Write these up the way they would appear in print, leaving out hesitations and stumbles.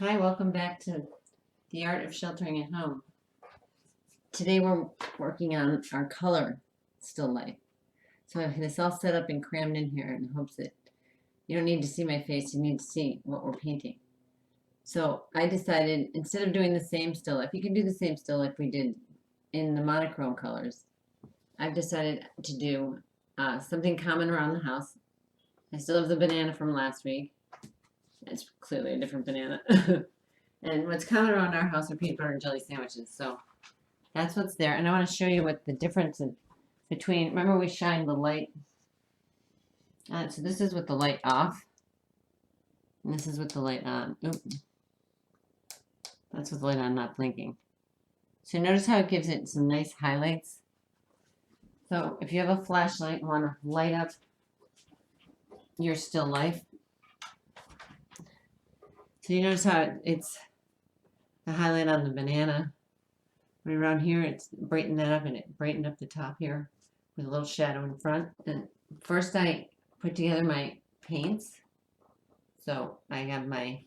Hi, welcome back to the Art of Sheltering at Home. Today we're working on our color still life. So I have this all set up and crammed in here in hopes that you don't need to see my face, you need to see what we're painting. So I decided instead of doing the same still life, you can do the same still life we did in the monochrome colors. I've decided to do something common around the house. I still have the banana from last week. It's clearly a different banana. And what's common around our house are peanut butter and jelly sandwiches. So that's what's there. And I want to show you what the difference is between, remember we shined the light. So this is with the light off. And this is with the light on. Oop. That's with the light on, not blinking. So notice how it gives it some nice highlights. So if you have a flashlight and want to light up your still life. So you notice how it's the highlight on the banana. Right around here, it's brightened that up, and it brightened up the top here with a little shadow in front. And first I put together my paints. So I have my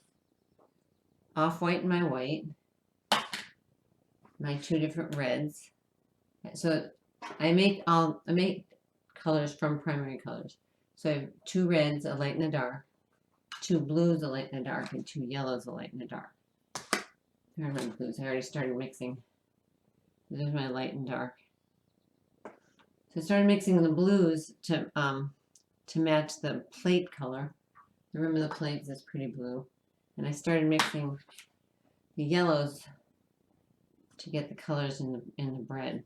off-white and my white, my two different reds. So I make colors from primary colors. So I have two reds, a light and a dark, two blues, a light and a dark, and two yellows, a light and a dark. There are my blues. I already started mixing. There's my light and dark. So I started mixing the blues to match the plate color. The rim of the plate is this pretty blue. And I started mixing the yellows to get the colors in the bread.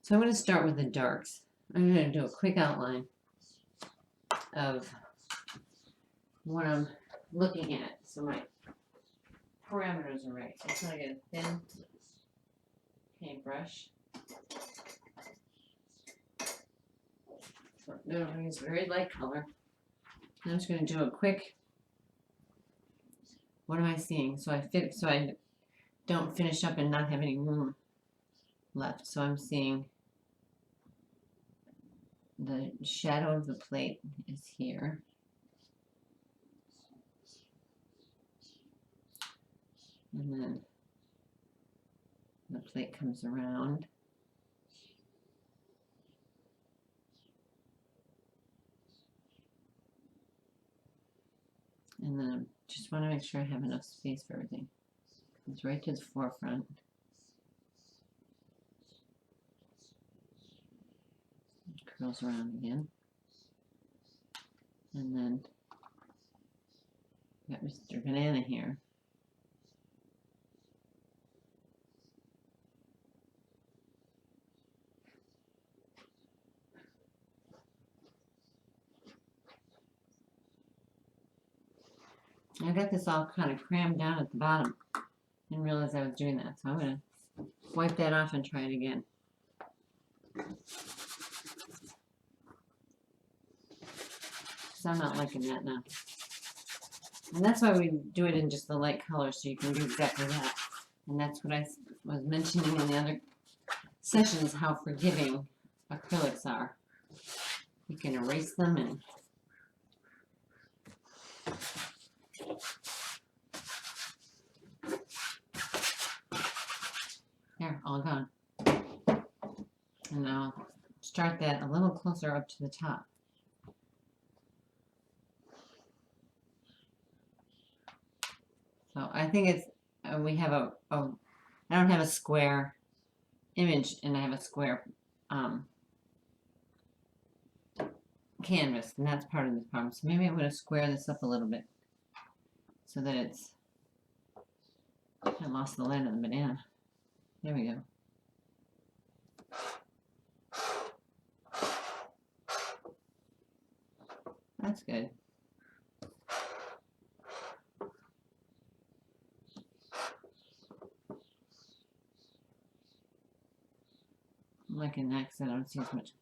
So I'm going to start with the darks. I'm going to do a quick outline of what I'm looking at. So my parameters are right. So I'm going to get a thin paintbrush. So I'm going to use very light color. I'm just going to do a quick, what am I seeing? So I don't finish up and not have any room left. So I'm seeing the shadow of the plate is here. And then the plate comes around. And then I just want to make sure I have enough space for everything. It's right to the forefront. It curls around again. And then got Mr. Banana here. I got this all kind of crammed down at the bottom. Didn't realize I was doing that, so I'm going to wipe that off and try it again. So I'm not liking that now. And that's why we do it in just the light color, so you can do exactly that. And that's what I was mentioning in the other sessions, how forgiving acrylics are. You can erase them and there, all gone. And I'll start that a little closer up to the top. So I think it's, we have I don't have a square image and I have a square canvas, and that's part of the problem. So maybe I'm going to square this up a little bit so that it's, I lost the land of the banana. There we go. That's good. I'm liking that because I don't see as much.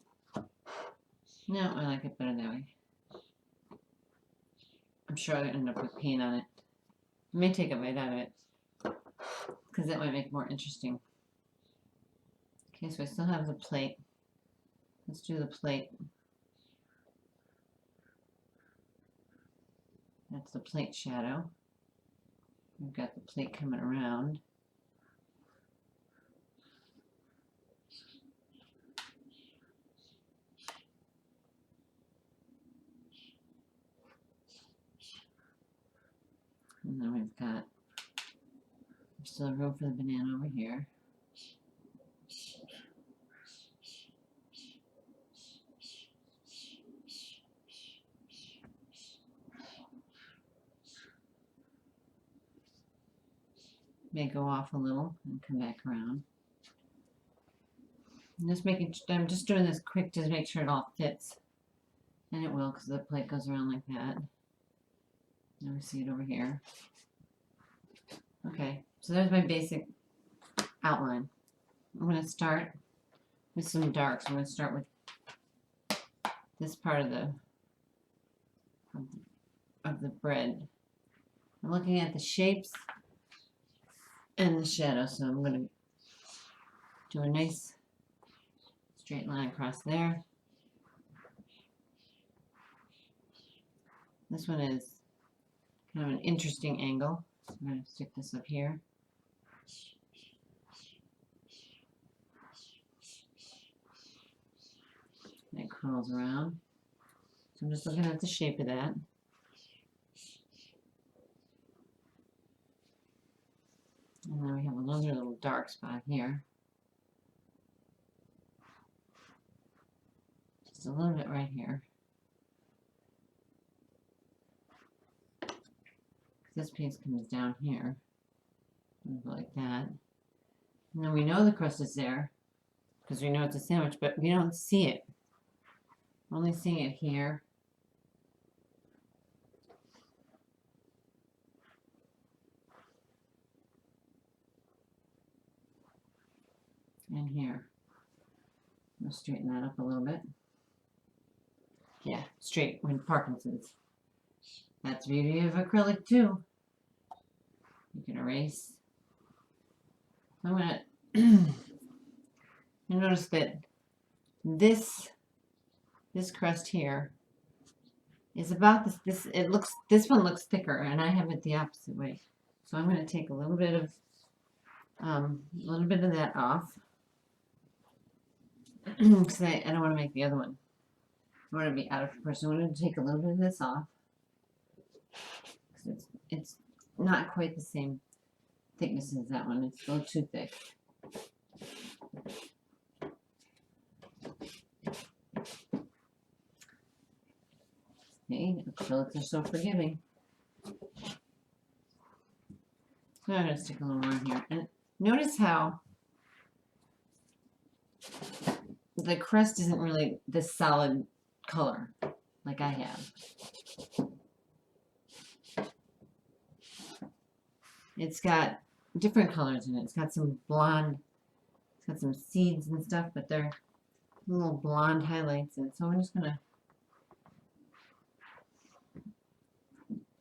No, I like it better that way. I'm sure I'll end up with paint on it. I may take a bite out of it because that might make it more interesting. Okay, so I still have the plate. Let's do the plate. That's the plate shadow. We've got the plate coming around. And then we've got still room for the banana over here. May go off a little and come back around. I'm just doing this quick to make sure it all fits. And it will, because the plate goes around like that. Now we see it over here. Okay, so there's my basic outline. I'm going to start with some darks. I'm going to start with this part of the bread. I'm looking at the shapes and the shadow, so I'm going to do a nice straight line across there. This one is kind of an interesting angle. So I'm going to stick this up here. And it curls around. So I'm just looking at the shape of that. And then we have another little dark spot here. Just a little bit right here. This piece comes down here. Like that. And then we know the crust is there because we know it's a sandwich, but we don't see it. We're only seeing it here. And here. I'll straighten that up a little bit. Yeah, straight with Parkinson's. That's the beauty of acrylic too. You can erase. I'm gonna you notice that this crust here is about this this one looks thicker, and I have it the opposite way. So I'm going to take a little bit of that off because I don't want to make the other one. I want to be out of proportion. I'm going to take a little bit of this off because it's not quite the same thickness as that one. It's a little too thick. Okay, acrylics are so forgiving. So I'm going to stick a little more in here. And notice how the crust isn't really this solid color like I have. It's got different colors in it. It's got some blonde, it's got some seeds and stuff, but they're little blonde highlights in it. So I'm just going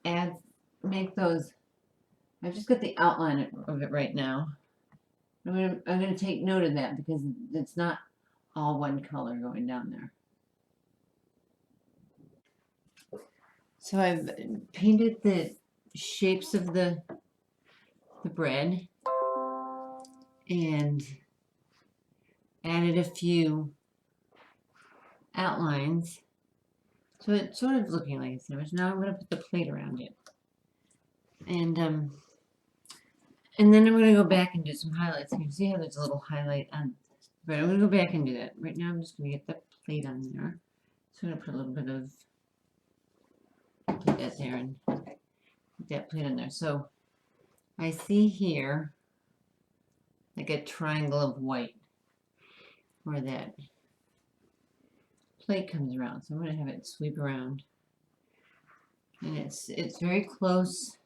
to make those. I've just got the outline of it right now. I'm going to take note of that because it's not all one color going down there. So I've painted the shapes of the bread and added a few outlines. So it's sort of looking like a sandwich. Now I'm going to put the plate around it. And then I'm going to go back and do some highlights. You can see how there's a little highlight on the bread. I'm going to go back and do that. Right now I'm just going to get the plate on there. So I'm going to put a little bit of that there and put that plate on there. So I see here like a triangle of white where that plate comes around. So I'm going to have it sweep around. And it's very close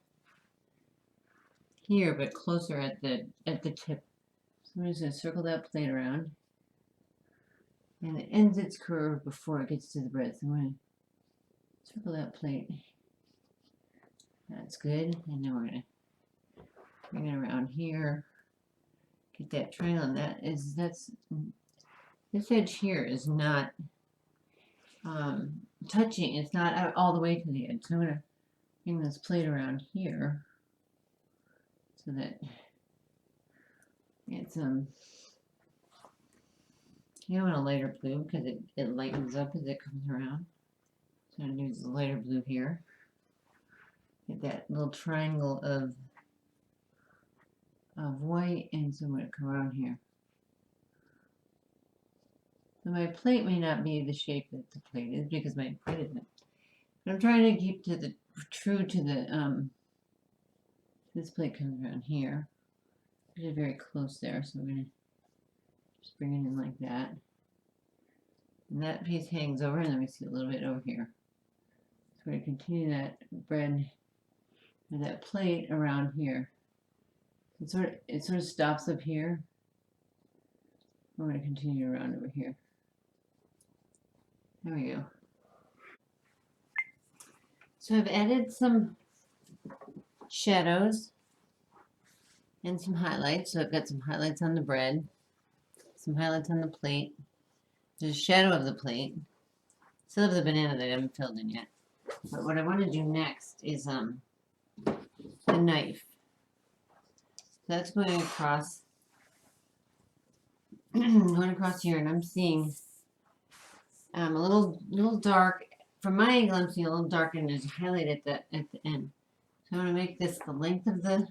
here, but closer at the tip. So I'm just going to circle that plate around. And it ends its curve before it gets to the bread. So I'm going to circle that plate. That's good. And now we're going to bring it around here. Get that triangle. And this edge here is not touching. It's not all the way to the edge. So I'm going to bring this plate around here. so that it's you want a lighter blue because it lightens up as it comes around. So I'm gonna use the lighter blue here. Get that little triangle of white, and so I'm gonna come around here. So my plate may not be the shape that the plate is because my plate isn't. But I'm trying to keep to the true to the this plate comes around here. It's very close there, so I'm gonna just bring it in like that. And that piece hangs over, and then we see a little bit over here. So we're gonna continue that bread or that plate around here. It sort of stops up here. We're gonna continue around over here. There we go. So I've added some shadows and some highlights. So I've got some highlights on the bread, some highlights on the plate. There's a shadow of the plate. Still have the banana that I haven't filled in yet. But what I want to do next is the knife. So that's going across, going across here, and I'm seeing a little dark. From my angle, I'm seeing a little dark, and there's a highlight at the end. So I'm going to make this the length of the.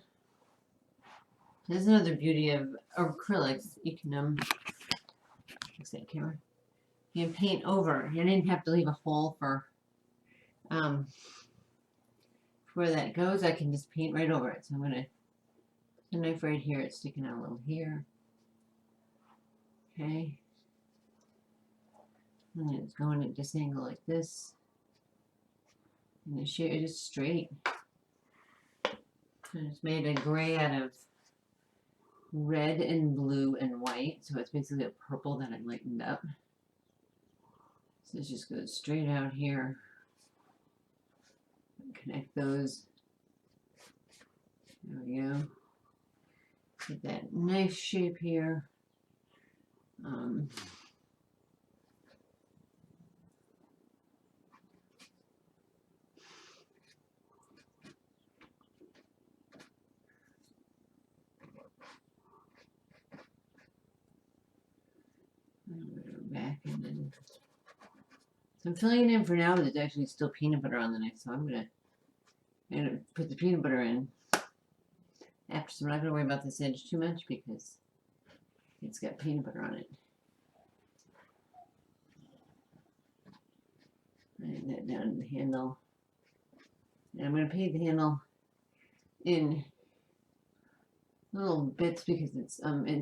There's another beauty of acrylics. You can fix that camera. You can paint over. You didn't have to leave a hole for where that goes. I can just paint right over it. So I'm going to put the knife right here. It's sticking out a little here. Okay. And then it's going at this angle like this. And the shape is straight. And it's made a gray out of red and blue and white. So it's basically a purple that I lightened up. So it just goes straight out here. Connect those. There we go. Get that nice shape here. Back and then. So I'm filling it in for now, but there's actually still peanut butter on the knife, so I'm gonna put the peanut butter in after. So I'm not gonna worry about this edge too much because it's got peanut butter on it. Write that down the handle. And I'm gonna paint the handle in little bits because it's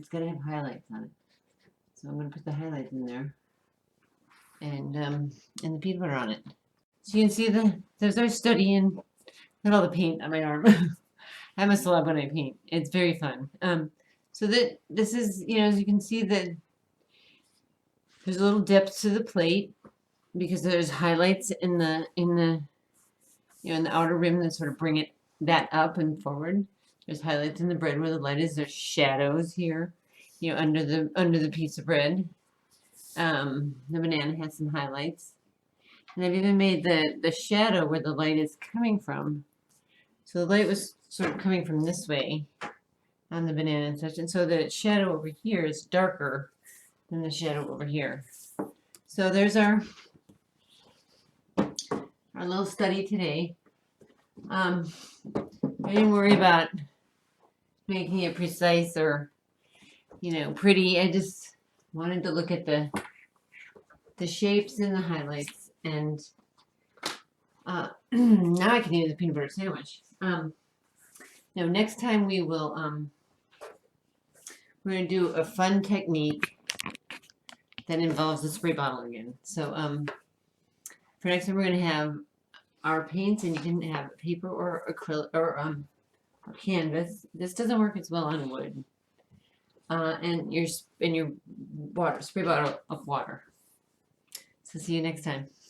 gonna have highlights on it. So I'm gonna put the highlights in there. And the peanut butter on it. So you can see there's our studying. Look at all the paint on my arm. I'm a celeb when I paint. It's very fun. So that this is, as you can see that there's a little depth to the plate because there's highlights in the in the outer rim that sort of bring that up and forward. There's highlights in the bread where the light is. There's shadows here, under the piece of bread. The banana has some highlights. And I've even made the shadow where the light is coming from. So the light was sort of coming from this way on the banana and such. And so the shadow over here is darker than the shadow over here. So there's our little study today. I didn't worry about making it precise or, pretty. I just wanted to look at the shapes and the highlights, and now I can use a peanut butter sandwich. Now next time we will we're gonna do a fun technique that involves the spray bottle again. So for next time we're gonna have our paints, and you can have paper or acrylic or canvas. This doesn't work as well on wood. And your water spray bottle of water. So see you next time.